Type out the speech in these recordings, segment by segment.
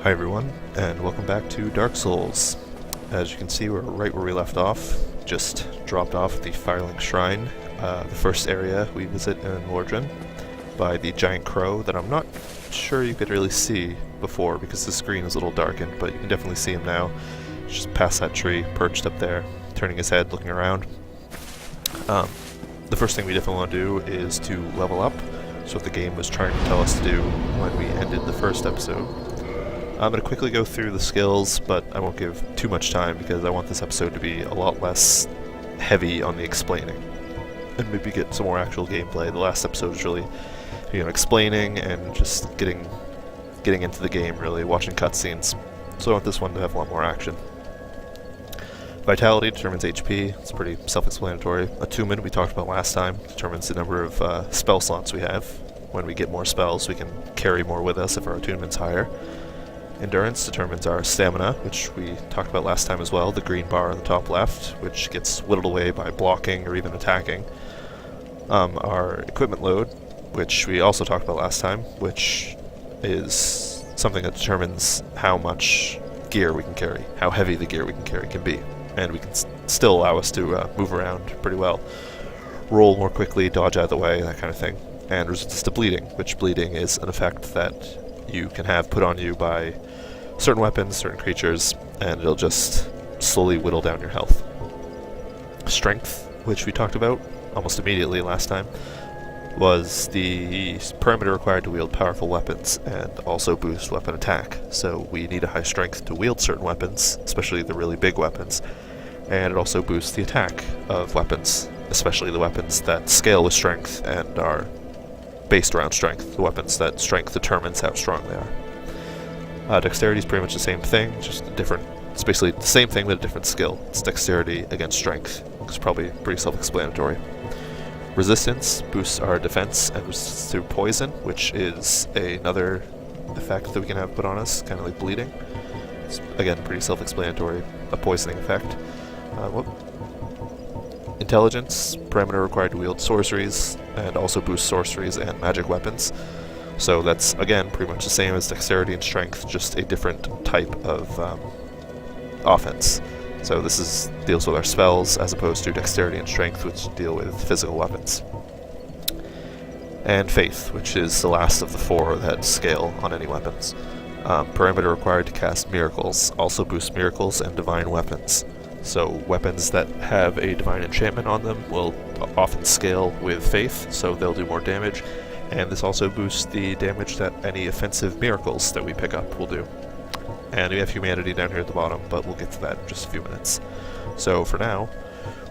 Hi everyone, and welcome back to Dark Souls. As you can see, we're right where we left off. Just dropped off at the Firelink Shrine, the first area we visit in Lordran, by the giant crow that I'm not sure you could really see before because the screen is a little darkened, but you can definitely see him now. He's just past that tree, perched up there, turning his head, looking around. The first thing we definitely want to do is to level up. So what the game was trying to tell us to do when we ended the first episode. I'm going to quickly go through the skills, but I won't give too much time because I want this episode to be a lot less heavy on the explaining and maybe get some more actual gameplay. The last episode was really, explaining and just getting into the game, really, watching cutscenes. So I want this one to have a lot more action. Vitality determines HP. It's pretty self-explanatory. Attunement, we talked about last time, determines the number of spell slots we have. When we get more spells, we can carry more with us if our attunement's higher. Endurance determines our stamina, which we talked about last time as well, the green bar on the top left, which gets whittled away by blocking or even attacking. Our equipment load, which we also talked about last time, which is something that determines how much gear we can carry, how heavy the gear we can carry can be, and we can still allow us to move around pretty well, roll more quickly, dodge out of the way, that kind of thing. And resistance to bleeding, which bleeding is an effect that you can have put on you by certain weapons, certain creatures, and it'll just slowly whittle down your health. Strength, which we talked about almost immediately last time, was the parameter required to wield powerful weapons and also boost weapon attack. So we need a high strength to wield certain weapons, especially the really big weapons, and it also boosts the attack of weapons, especially the weapons that scale with strength and are based around strength, the weapons that strength determines how strong they are. Dexterity is pretty much the same thing, just a different, it's basically the same thing but a different skill. It's dexterity against strength. It's probably pretty self-explanatory. Resistance boosts our defense and resistance to poison, which is another effect that we can have put on us, kind of like bleeding. It's, again, pretty self-explanatory, a poisoning effect. Intelligence, parameter required to wield sorceries, and also boost sorceries and magic weapons. So that's, again, pretty much the same as dexterity and strength, just a different type of offense. So this deals with our spells, as opposed to dexterity and strength, which deal with physical weapons. And faith, which is the last of the four that scale on any weapons. Parameter required to cast miracles, also boosts miracles and divine weapons. So weapons that have a divine enchantment on them will often scale with faith, so they'll do more damage, and this also boosts the damage that any offensive miracles that we pick up will do. And we have humanity down here at the bottom, but we'll get to that in just a few minutes. So for now,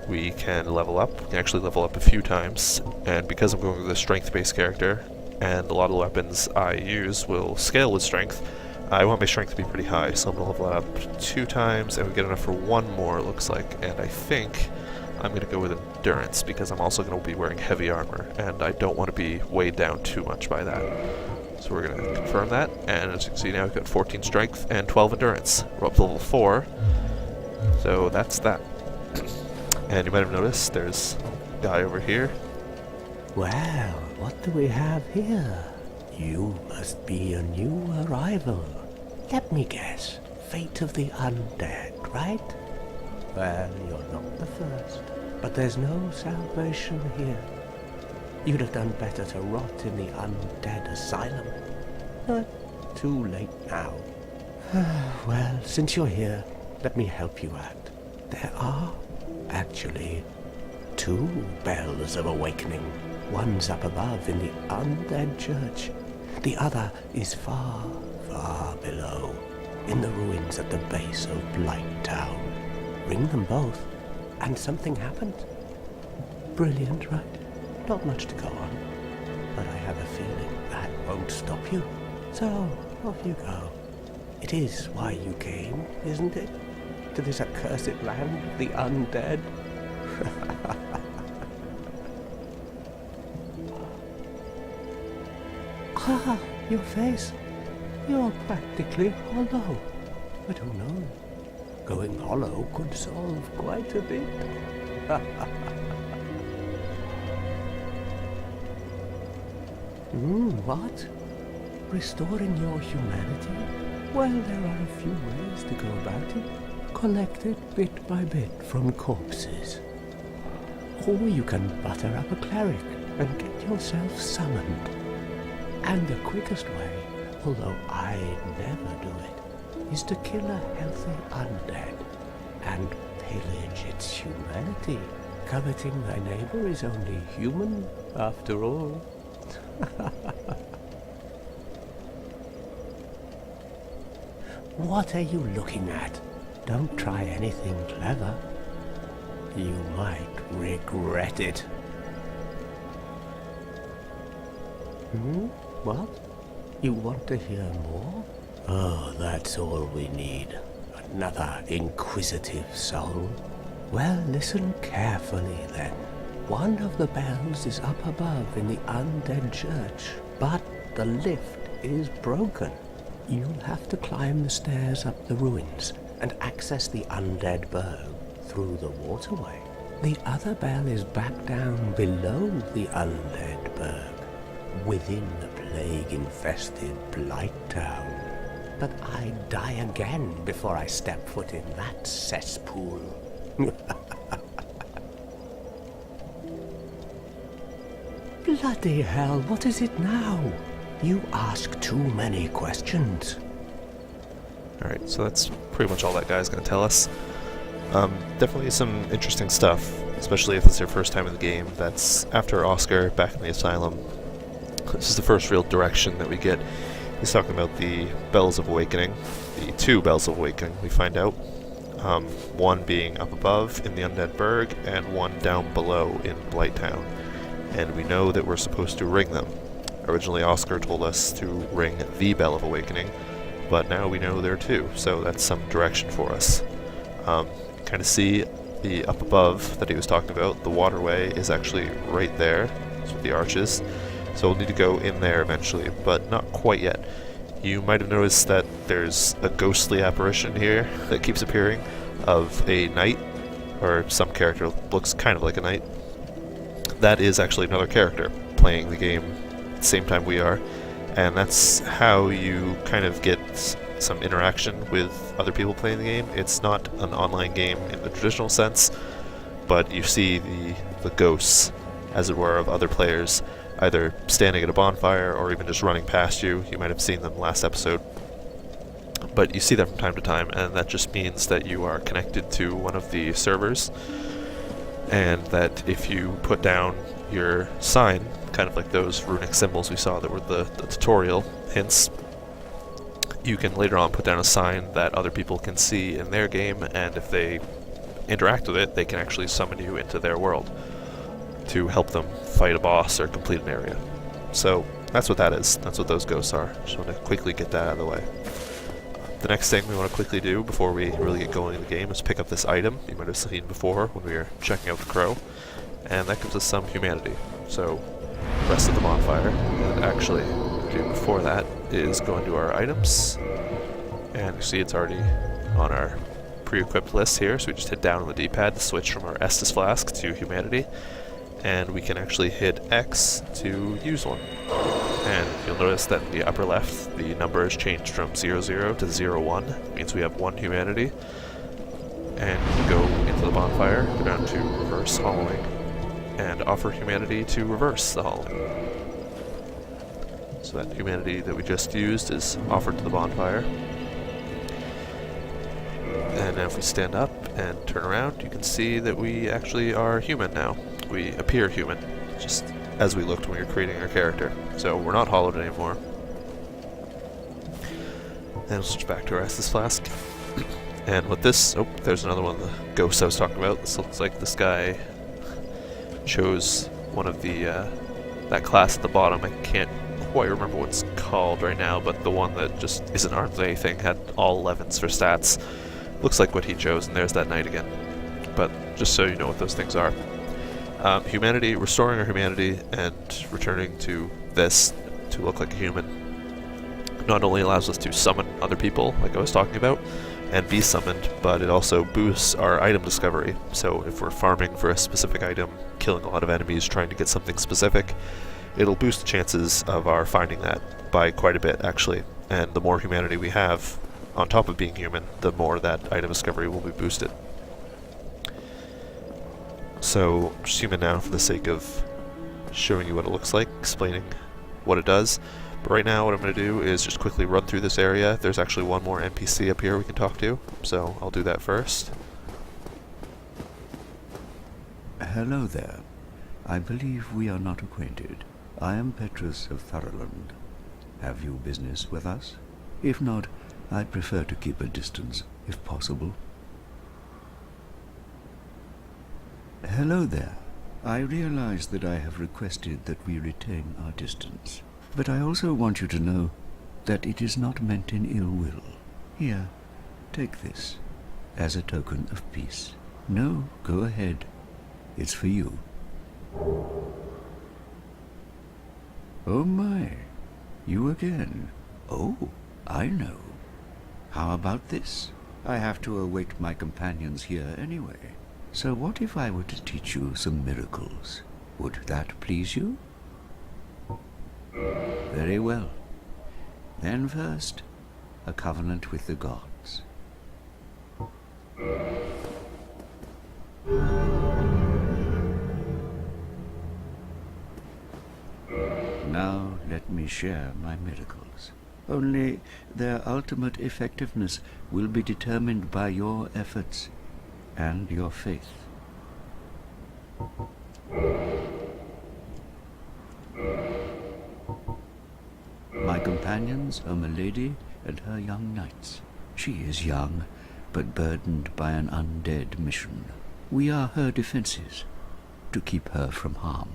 we can level up. We can actually level up a few times, and because I'm going with a strength-based character, and a lot of the weapons I use will scale with strength, I want my strength to be pretty high, so I'm going to level it up 2 times, and we get enough for 1 more, it looks like. And I think I'm going to go with endurance, because I'm also going to be wearing heavy armor, and I don't want to be weighed down too much by that. So we're going to confirm that, and as you can see now, we've got 14 strength and 12 endurance. We're up to level 4, so that's that. And you might have noticed there's a guy over here. Well, what do we have here? You must be a new arrival. Let me guess. Fate of the undead, right? Well, you're not the first. But there's no salvation here. You'd have done better to rot in the undead asylum. But too late now. Well, since you're here, let me help you out. There are, actually, 2 bells of awakening. One's up above in the undead church. The other is far, far below, in the ruins at the base of Blight Town. Ring them both, and something happens. Brilliant, right? Not much to go on, but I have a feeling that won't stop you. So, off you go. It is why you came, isn't it? To this accursed land of the undead? Ah, your face. You're practically hollow. But who knows? Going hollow could solve quite a bit. What? Restoring your humanity? Well, there are a few ways to go about it. Collect it bit by bit from corpses. Or you can butter up a cleric and get yourself summoned. And the quickest way, although I'd never do it, is to kill a healthy undead and pillage its humanity. Coveting thy neighbor is only human, after all. What are you looking at? Don't try anything clever. You might regret it. What? You want to hear more? Oh, that's all we need. Another inquisitive soul. Well, listen carefully then. One of the bells is up above in the undead church, but the lift is broken. You'll have to climb the stairs up the ruins and access the undead burg through the waterway. The other bell is back down below the undead burg, within the plague-infested Blight Town. But I'd die again before I step foot in that cesspool. Bloody hell, what is it now? You ask too many questions. Alright, so that's pretty much all that guy's going to tell us. Definitely some interesting stuff, especially if it's your first time in the game. That's after Oscar back in the asylum. This is the first real direction that we get. He's talking about the Bells of Awakening, the two Bells of Awakening, we find out. One being up above in the Undead Burg, and one down below in Blight Town. And we know that we're supposed to ring them. Originally Oscar told us to ring the Bell of Awakening, but now we know there are two, so that's some direction for us. Kind of see the up above that he was talking about, the waterway is actually right there, that's with the arches, so we'll need to go in there eventually, but not quite yet. You might have noticed that there's a ghostly apparition here that keeps appearing of a knight, or some character looks kind of like a knight. That is actually another character playing the game at the same time we are, and that's how you kind of get some interaction with other people playing the game. It's not an online game in the traditional sense, but you see the ghosts, as it were, of other players, either standing at a bonfire or even just running past you. You might have seen them last episode. But you see them from time to time, and that just means that you are connected to one of the servers, and that if you put down your sign, kind of like those runic symbols we saw that were the tutorial hints, you can later on put down a sign that other people can see in their game, and if they interact with it, they can actually summon you into their world to help them fight a boss or complete an area. So that's what that is. That's what those ghosts are. Just want to quickly get that out of the way. The next thing we want to quickly do before we really get going in the game is pick up this item you might have seen before when we were checking out the crow, and that gives us some humanity. So rest of the bonfire, and actually do before that is go into our items, and you see it's already on our pre-equipped list here, so we just hit down on the D-pad to switch from our Estus Flask to humanity, and we can actually hit X to use one. And you'll notice that in the upper left, the number has changed from 00 to 01. It means we have one humanity. And we go into the bonfire, go down to reverse hollowing, and offer humanity to reverse the hollowing. So that humanity that we just used is offered to the bonfire. And now if we stand up and turn around, you can see that we actually are human now. We appear human, just as we looked when we were creating our character. So we're not hollowed anymore. And we'll switch back to our Estus Flask. And with this, oh, there's another one of the ghosts I was talking about. This looks like this guy chose one of the, that class at the bottom. I can't quite remember what it's called right now, but the one that just isn't armed with anything, had all 11s for stats. Looks like what he chose, and there's that knight again. But just so you know what those things are. Humanity, restoring our humanity and returning to this to look like a human not only allows us to summon other people, like I was talking about, and be summoned, but it also boosts our item discovery. So if we're farming for a specific item, killing a lot of enemies, trying to get something specific, it'll boost the chances of our finding that by quite a bit, actually. And the more humanity we have, on top of being human, the more that item discovery will be boosted. So, just human now for the sake of showing you what it looks like, explaining what it does. But right now what I'm going to do is just quickly run through this area. There's actually one more NPC up here we can talk to, so I'll do that first. Hello there. I believe we are not acquainted. I am Petrus of Firelink. Have you business with us? If not, I prefer to keep a distance, if possible. Hello there. I realize that I have requested that we retain our distance, but I also want you to know that it is not meant in ill will. Here, take this, as a token of peace. No, go ahead. It's for you. Oh my, you again. Oh, I know. How about this? I have to await my companions here anyway. So what if I were to teach you some miracles? Would that please you? Very well. Then first, a covenant with the gods. Now let me share my miracles. Only their ultimate effectiveness will be determined by your efforts and your faith. My companions are Milady and her young knights. She is young, but burdened by an undead mission. We are her defenses, to keep her from harm.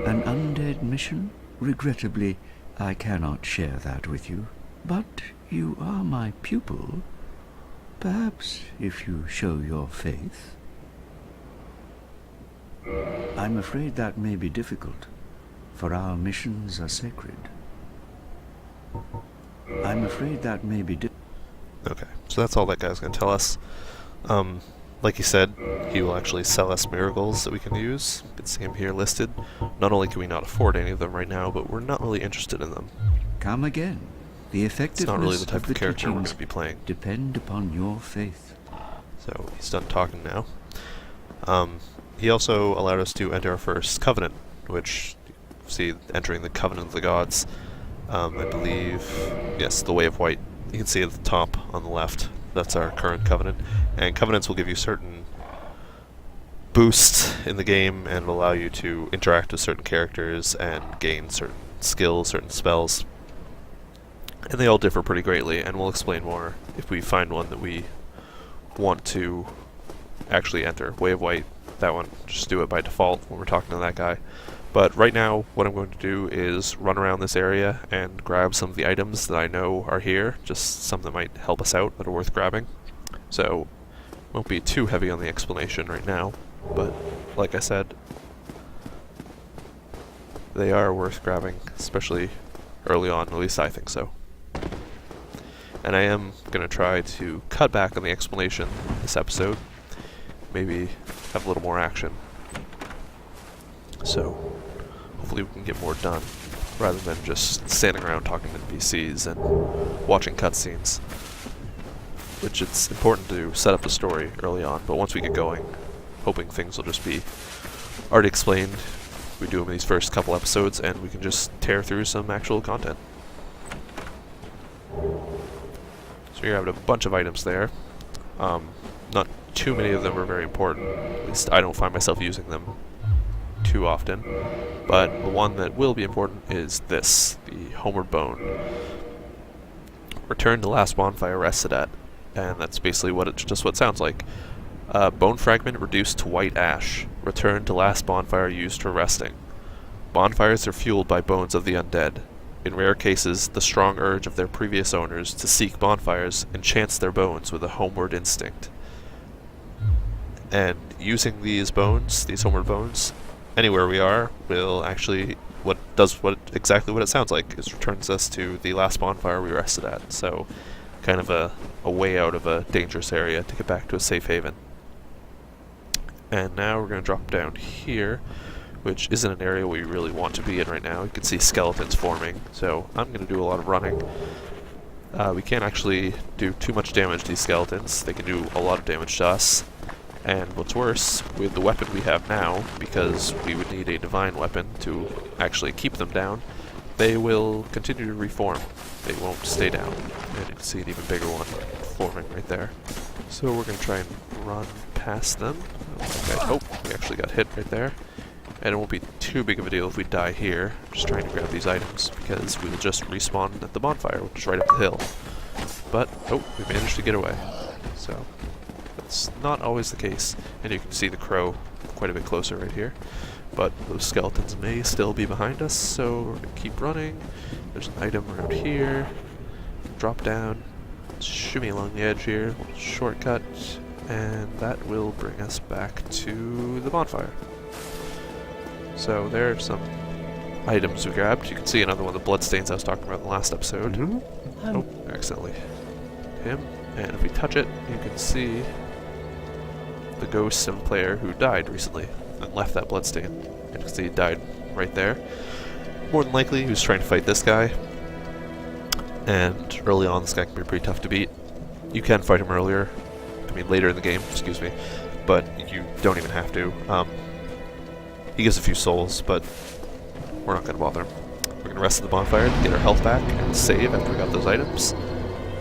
An undead mission? Regrettably, I cannot share that with you. But you are my pupil. Perhaps if you show your faith. I'm afraid that may be difficult, for our missions are sacred. I'm afraid that may be difficult. Okay, so that's all that guy's going to tell us. Like he said, he will actually sell us miracles that we can use. You can see him here listed. Not only can we not afford any of them right now, but we're not really interested in them. Come again. The It's not really effectiveness the type of of the character we're going teachings to be playing. depend upon your faith. So he's done talking now. He also allowed us to enter our first covenant, which, see, entering the covenant of the gods. I believe, yes, the Way of White. You can see at the top on the left. That's our current covenant. And covenants will give you certain boosts in the game and will allow you to interact with certain characters and gain certain skills, certain spells. And they all differ pretty greatly, and we'll explain more if we find one that we want to actually enter. Way of White, that one, just do it by default when we're talking to that guy. But right now, what I'm going to do is run around this area and grab some of the items that I know are here, just some that might help us out that are worth grabbing. So, won't be too heavy on the explanation right now, but like I said, they are worth grabbing, especially early on, at least I think so. And I am going to try to cut back on the explanation this episode, maybe have a little more action. So, hopefully we can get more done, rather than just standing around talking to NPCs and watching cutscenes. Which it's important to set up the story early on, but once we get going, hoping things will just be already explained. We do them in these first couple episodes, and we can just tear through some actual content. So you have a bunch of items there. Not too many of them are very important. At least I don't find myself using them too often. But the one that will be important is this, the Homeward Bone. Return to last bonfire rested at. And that's basically what it sounds like. Bone fragment reduced to white ash. Return to last bonfire used for resting. Bonfires are fueled by bones of the undead. In rare cases, the strong urge of their previous owners to seek bonfires enchants their bones with a homeward instinct. And using these bones, these homeward bones, anywhere we are, will actually exactly what it sounds like. It returns us to the last bonfire we rested at. So, kind of a way out of a dangerous area to get back to a safe haven. And now we're going to drop down here, which isn't an area we really want to be in right now. You can see skeletons forming, so I'm going to do a lot of running. We can't actually do too much damage to these skeletons. They can do a lot of damage to us. And what's worse, with the weapon we have now, because we would need a divine weapon to actually keep them down, they will continue to reform. They won't stay down. And you can see an even bigger one forming right there. So we're going to try and run past them. Okay. Oh, we actually got hit right there. And it won't be too big of a deal if we die here. Just trying to grab these items, because we'll just respawn at the bonfire, which is right up the hill. But, oh, we managed to get away. So, that's not always the case. And you can see the crow quite a bit closer right here. But those skeletons may still be behind us, so we're going to keep running. There's an item around here. Drop down, shimmy along the edge here, little shortcut, and that will bring us back to the bonfire. So there are some items we grabbed. You can see another one of the bloodstains I was talking about in the last episode. Oh, accidentally him. And if we touch it, you can see the ghost of a player who died recently and left that bloodstain. And you can see he died right there. More than likely, he was trying to fight this guy. And early on, this guy can be pretty tough to beat. You can fight him later in the game, excuse me, but you don't even have to. He gives a few souls, but we're not going to bother him. We're going to rest at the bonfire to get our health back and save after we got those items.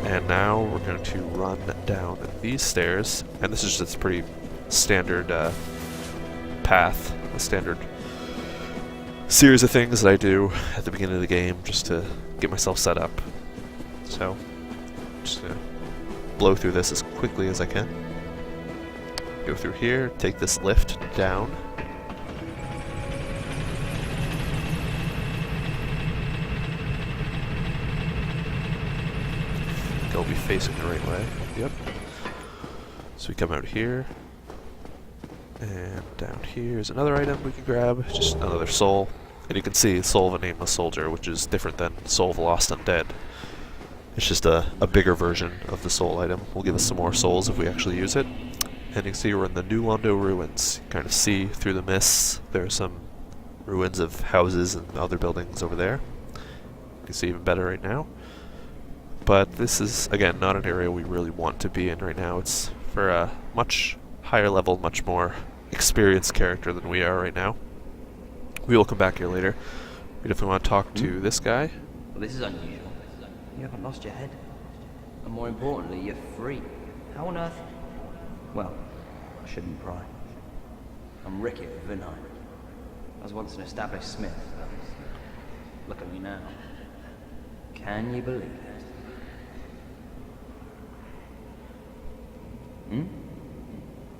And now we're going to run down these stairs, and this is just a pretty standard path, a standard series of things that I do at the beginning of the game just to get myself set up. So, just going to blow through this as quickly as I can. Go through here, take this lift down. I'll be facing the right way. Yep. So we come out here, and down here is another item we can grab, just another soul. And you can see Soul of a Nameless Soldier, which is different than Soul of a Lost Undead. It's just a bigger version of the soul item. Will give us some more souls if we actually use it. And you can see we're in the New Londo ruins. You kind of see through the mists. There are some ruins of houses and other buildings over there. You can see even better right now. But this is, again, not an area we really want to be in right now. It's for a much higher level, much more experienced character than we are right now. We will come back here later. We definitely want to talk to this guy. Well, this is unusual. You haven't lost your head. And more importantly, you're free. How on earth? Well, I shouldn't pry. I'm Ricky of Vinine. I was once an established smith. Look at me now. Can you believe it? Hmm?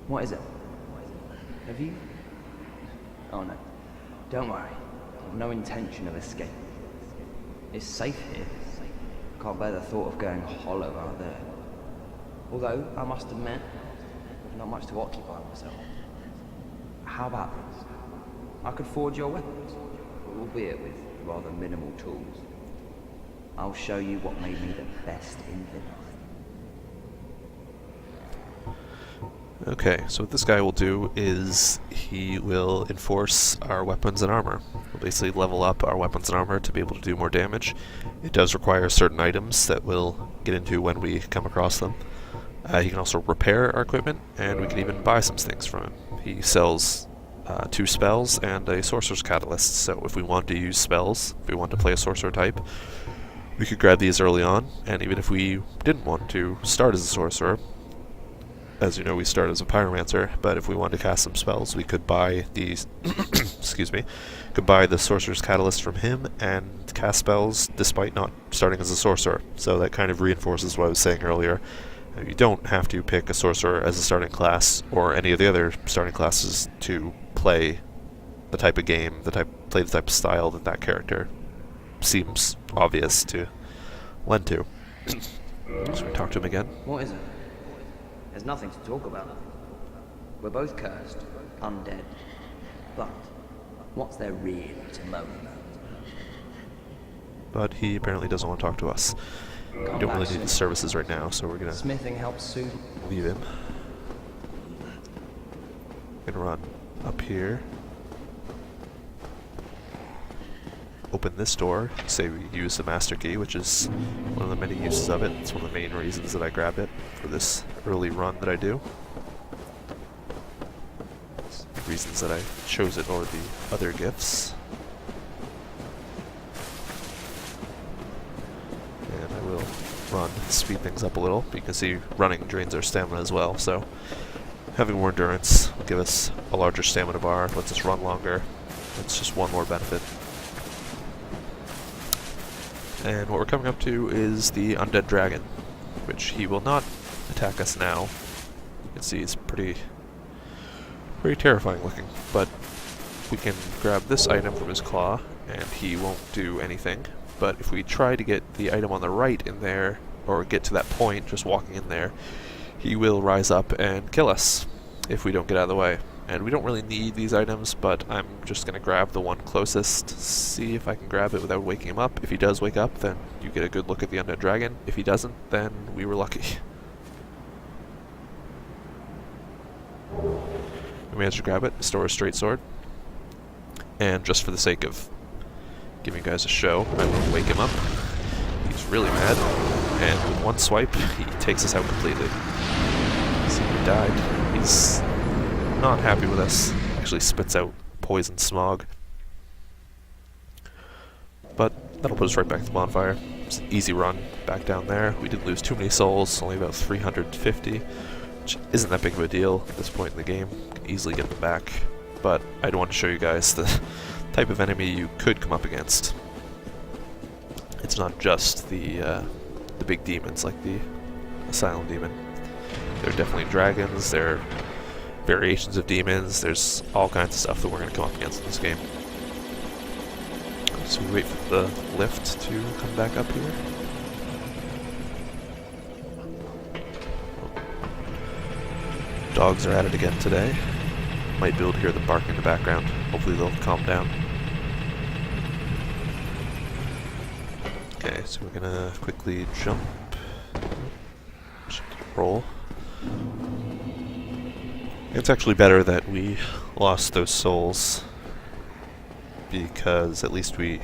What is it? Have you? Oh no. Don't worry. I've no intention of escape. It's safe here. Can't bear the thought of going hollow out there. Although, I must admit, I've not much to occupy myself. How about this? I could forge your weapons, albeit with rather minimal tools. I'll show you what made me the best in Vinine. Okay, so what this guy will do is he will enforce our weapons and armor. We'll basically level up our weapons and armor to be able to do more damage. It does require certain items that we'll get into when we come across them. He can also repair our equipment, and we can even buy some things from him. He sells 2 spells and a sorcerer's catalyst, so if we want to use spells, if we want to play a sorcerer type, we could grab these early on, and even if we didn't want to start as a sorcerer, as you know, we start as a pyromancer, but if we wanted to cast some spells, we could buy these, excuse me, could buy the sorcerer's catalyst from him and cast spells despite not starting as a sorcerer. So that kind of reinforces what I was saying earlier. You don't have to pick a sorcerer as a starting class or any of the other starting classes to play the type of game, play the type of style that that character seems obvious to lend to. So we talk to him again. What is it? There's nothing to talk about. We're both cursed, undead. But what's there really to moan about? But he apparently doesn't want to talk to us. We don't really need his services right now, so we're gonna Smithing helps soon. leave him. Gonna run up here. open this door, say we use the master key, which is one of the many uses of it. It's one of the main reasons that I grabbed it for this early run that I do. It's the reasons that I chose it over the other gifts. And I will run to speed things up a little. But you can see running drains our stamina as well, so having more endurance will give us a larger stamina bar, lets us run longer. That's just one more benefit. And what we're coming up to is the undead dragon, which he will not attack us now. You can see he's pretty terrifying looking, but we can grab this item from his claw and he won't do anything. But if we try to get the item on the right in there, or get to that point just walking in there, he will rise up and kill us if we don't get out of the way. And we don't really need these items, but I'm just going to grab the one closest, see if I can grab it without waking him up. If he does wake up, then you get a good look at the undead dragon. If he doesn't, then we were lucky. We managed to grab it, restore a straight sword. And just for the sake of giving you guys a show, I will wake him up. He's really mad, and with one swipe, he takes us out completely. See, he died. He's not happy with us. Actually spits out poison smog. But that'll put us right back to the bonfire. It's an easy run back down there. We didn't lose too many souls, only about 350, which isn't that big of a deal at this point in the game. You can easily get them back. But I'd want to show you guys the type of enemy you could come up against. It's not just the big demons like the Asylum Demon. There are definitely dragons, there are variations of demons, there's all kinds of stuff that we're going to come up against in this game. So we wait for the lift to come back up here. Dogs are at it again today. Might be able to hear them barking in the background. Hopefully they'll calm down. Okay, so we're gonna quickly jump. Roll. It's actually better that we lost those souls, because at least we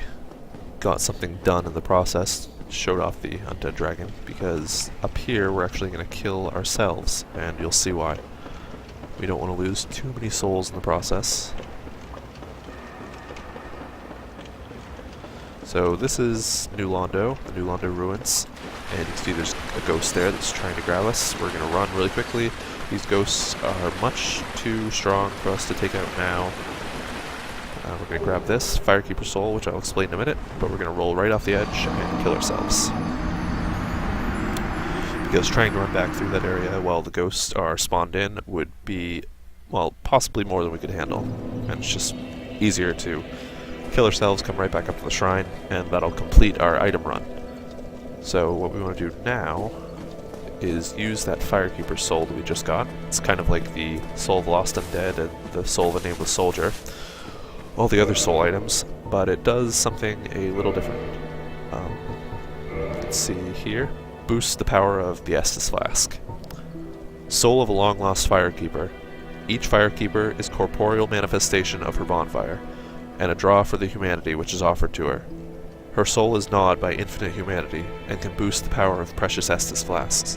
got something done in the process, showed off the undead dragon, because up here we're actually going to kill ourselves, and you'll see why. We don't want to lose too many souls in the process. So this is New Londo, the New Londo ruins, and you can see there's a ghost there that's trying to grab us. We're going to run really quickly. These ghosts are much too strong for us to take out now. We're going to grab this Firekeeper Soul, which I'll explain in a minute, but we're going to roll right off the edge and kill ourselves. Because trying to run back through that area while the ghosts are spawned in would be, well, possibly more than we could handle. And it's just easier to kill ourselves, come right back up to the shrine, and that'll complete our item run. So what we want to do now is use that Firekeeper Soul that we just got. It's kind of like the Soul of Lost Undead and the Soul of a Nameless Soldier. All the other soul items, but it does something a little different. Let's see here. Boosts the power of the Estus Flask. Soul of a long-lost Firekeeper. Each Firekeeper is corporeal manifestation of her bonfire, and a draw for the humanity which is offered to her. Her soul is gnawed by infinite humanity, and can boost the power of precious Estus Flasks.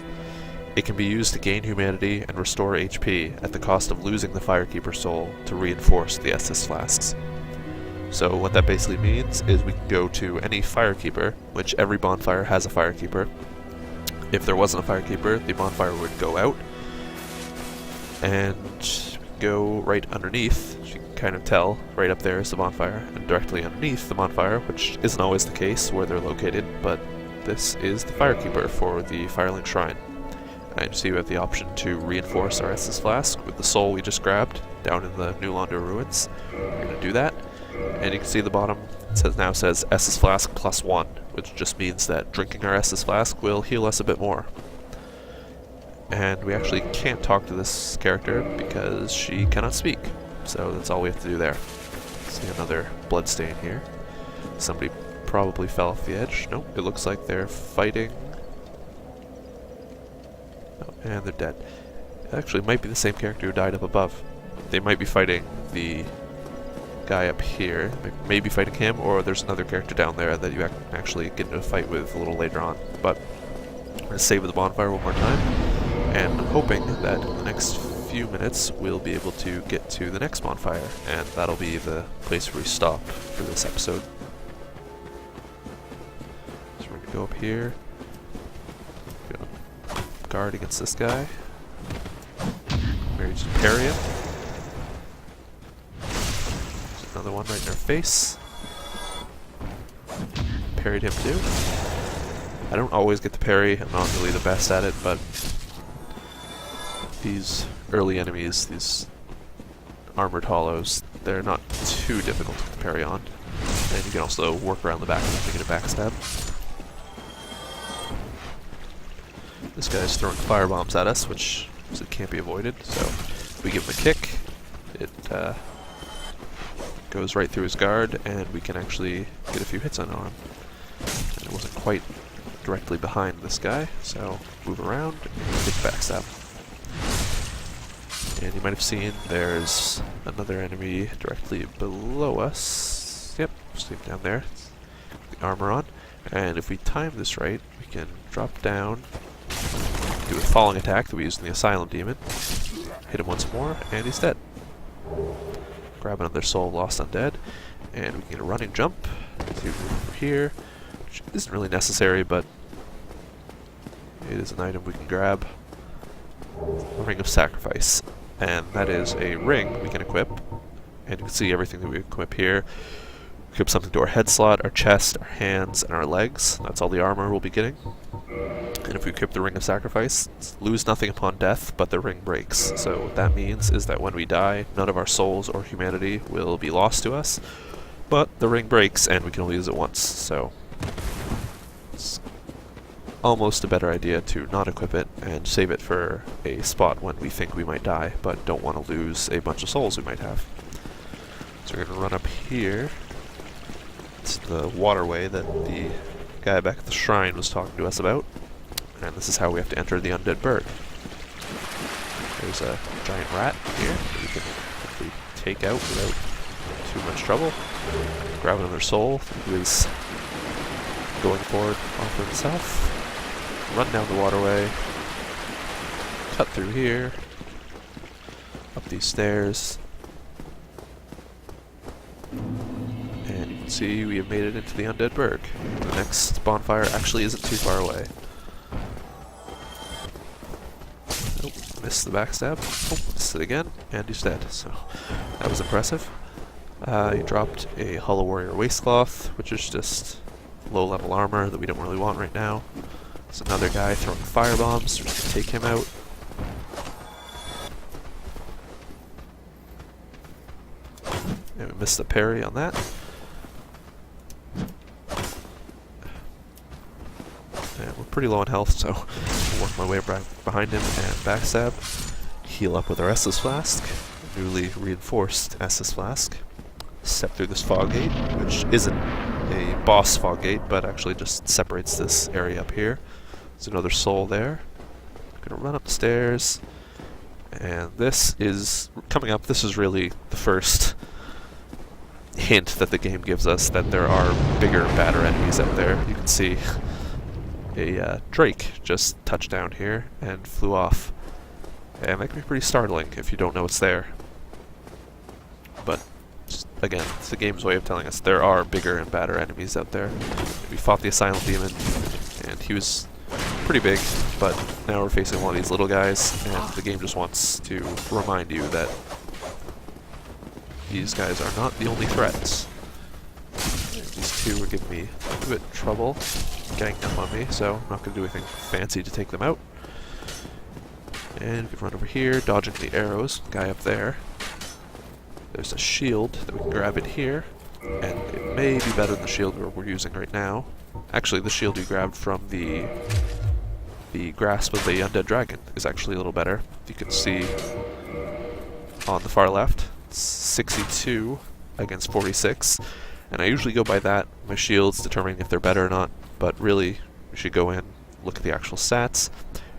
It can be used to gain humanity and restore HP at the cost of losing the Firekeeper Soul to reinforce the Estus Flasks. So what that basically means is we can go to any Firekeeper, which every bonfire has a Firekeeper. If there wasn't a Firekeeper, the bonfire would go out, and go right underneath. You can kind of tell, right up there is the bonfire, and directly underneath the bonfire, which isn't always the case where they're located, but this is the Firekeeper for the Firelink Shrine. And so you have the option to reinforce our Estus Flask with the soul we just grabbed down in the New Londo ruins. We're going to do that, and you can see at the bottom it now says Estus Flask +1, which just means that drinking our Estus Flask will heal us a bit more. And we actually can't talk to this character because she cannot speak, so that's all we have to do there. See another bloodstain here. Somebody probably fell off the edge. Nope, it looks like they're fighting. Oh, and they're dead. It actually might be the same character who died up above. They might be fighting the guy up here, maybe fighting him, or there's another character down there that you actually get into a fight with a little later on. But I'm going to save the bonfire one more time, and I'm hoping that in the next few minutes we'll be able to get to the next bonfire, and that'll be the place where we stop for this episode. So we're going to go up here, guard against this guy. Maybe just parry him. There's another one right in our face. Parried him too. I don't always get the parry, I'm not really the best at it, but these early enemies, these armored hollows, they're not too difficult to parry on. And you can also work around the back of them to get a backstab. This guy's throwing fire bombs at us, which it can't be avoided, so if we give him a kick, it goes right through his guard, and we can actually get a few hits on him. And it wasn't quite directly behind this guy, so move around and get the backstab. And you might have seen there's another enemy directly below us. Yep, see him down there. The armor on. And if we time this right, we can drop down, do a falling attack that we used in the Asylum Demon, hit him once more, and he's dead. Grab another soul of Lost Undead, and we can get a running jump to move over here, which isn't really necessary, but it is an item we can grab. A Ring of Sacrifice, and that is a ring we can equip, and you can see everything that we equip here. We equip something to our head slot, our chest, our hands, and our legs. That's all the armor we'll be getting. And if we equip the Ring of Sacrifice, lose nothing upon death, but the ring breaks. So what that means is that when we die, none of our souls or humanity will be lost to us, but the ring breaks and we can only use it once. So it's almost a better idea to not equip it and save it for a spot when we think we might die, but don't want to lose a bunch of souls we might have. So we're going to run up here. It's the waterway that the guy back at the shrine was talking to us about. And this is how we have to enter the Undead Burg. There's a giant rat here that we can hopefully take out without too much trouble. Grab another soul who is going forward off of himself. Run down the waterway. Cut through here. Up these stairs. And you can see we have made it into the Undead Burg. The next bonfire actually isn't too far away. Nope, missed the backstab. Oh, missed it again, and he's dead, so that was impressive. He dropped a Hollow Warrior Waistcloth, which is just low-level armor that we don't really want right now. There's another guy throwing fire bombs, so we can take him out. And we missed the parry on that. And we're pretty low on health, so I'll work my way back behind him and backstab. Heal up with our Estus Flask, newly reinforced Estus Flask. Step through this fog gate, which isn't a boss fog gate, but actually just separates this area up here. There's another soul there. I'm gonna run up the stairs, and this is coming up. This is really the first hint that the game gives us that there are bigger, badder enemies out there. You can see a drake just touched down here and flew off, and that can be pretty startling if you don't know it's there. But just, again, it's the game's way of telling us there are bigger and badder enemies out there. We fought the Asylum Demon, and he was pretty big, but now we're facing one of these little guys, and the game just wants to remind you that these guys are not the only threats. These two are giving me a bit of trouble, ganging up on me, so I'm not going to do anything fancy to take them out. And we run over here, dodging the arrows, guy up there. There's a shield that we can grab in here, and it may be better than the shield we're using right now. Actually, the shield we grabbed from the grasp of the undead dragon is actually a little better. You can see on the far left, it's 62 against 46, and I usually go by that, my shields determining if they're better or not, but really, we should go in, look at the actual stats.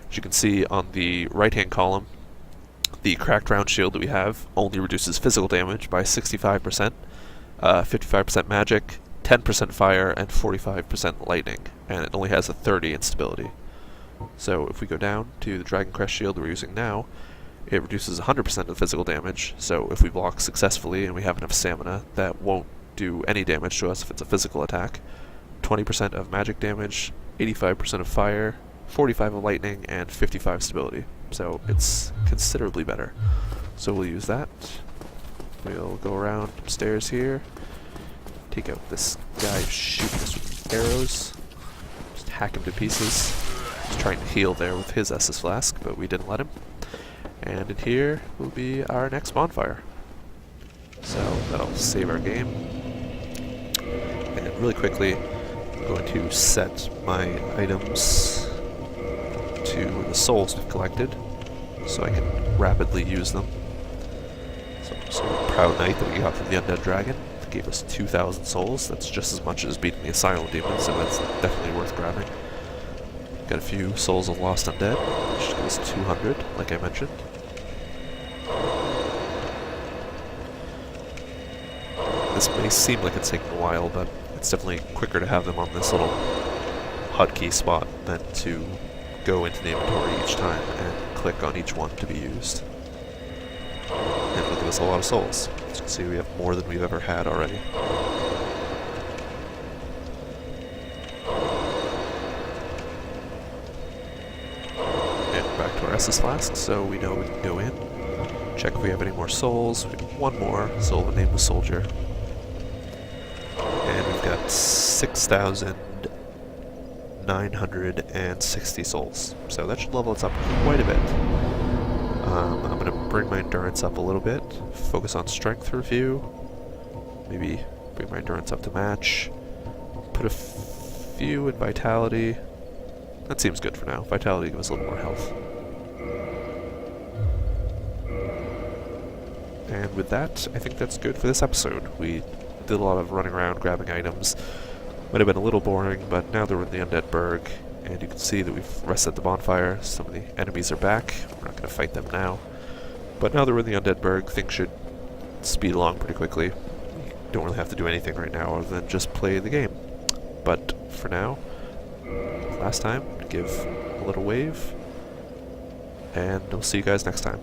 As you can see on the right-hand column, the cracked round shield that we have only reduces physical damage by 65%, 55% magic, 10% fire, and 45% lightning, and it only has a 30 instability. So if we go down to the Dragon Crest shield we're using now, it reduces 100% of physical damage, so if we block successfully and we have enough stamina, that won't do any damage to us if it's a physical attack. 20% of magic damage, 85% of fire, 45 of lightning, and 55 stability. So it's considerably better. So we'll use that. We'll go around upstairs here, take out this guy shooting us with arrows, just hack him to pieces. He's trying to heal there with his Estus Flask, but we didn't let him. And in here will be our next bonfire. So that'll save our game. And really quickly, I'm going to set my items to the souls we've collected, so I can rapidly use them. So Proud Knight that we got from the Undead Dragon gave us 2,000 souls. That's just as much as beating the Asylum Demon, so that's definitely worth grabbing. Got a few souls of Lost Undead, which gives us 200, like I mentioned. This may seem like it's taking a while, but it's definitely quicker to have them on this little hotkey spot than to go into the inventory each time and click on each one to be used. And it'll give us a lot of souls. As you can see, we have more than we've ever had already. And back to our Estus Flask, so we know we can go in, check if we have any more souls. We have one more, Soul of a Nameless Soldier. And we've got 6,960 souls. So that should level us up quite a bit. I'm going to bring my endurance up a little bit, focus on strength for a few, maybe bring my endurance up to match, put a few in vitality. That seems good for now. Vitality gives us a little more health. And with that, I think that's good for this episode. We did a lot of running around, grabbing items. Might have been a little boring, but now that we're in the Undead Burg, and you can see that we've rested the bonfire, some of the enemies are back. We're not going to fight them now. But now that we're in the Undead Burg, things should speed along pretty quickly. We don't really have to do anything right now other than just play the game. But for now, last time, give a little wave, and we'll see you guys next time.